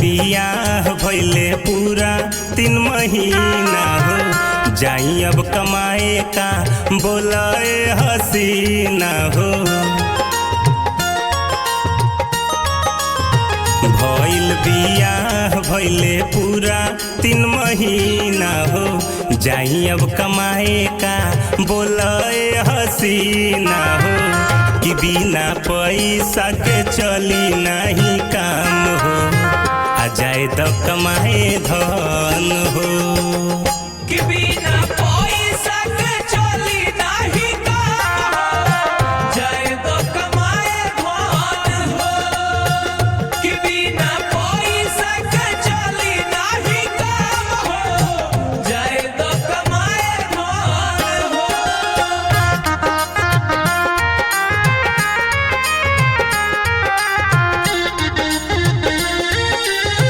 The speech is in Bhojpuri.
बियाह भइले पूरा 3 महीना हो जाई अब कमाए का बोलाए हसीना हो। भइल बियाह भइले पूरा 3 महीना हो जाई अब कमाए का बोलाए हसीना हो कि बिना पैसा के चली नहीं काम हो आ जाए तो कमाए धन हो कि बिना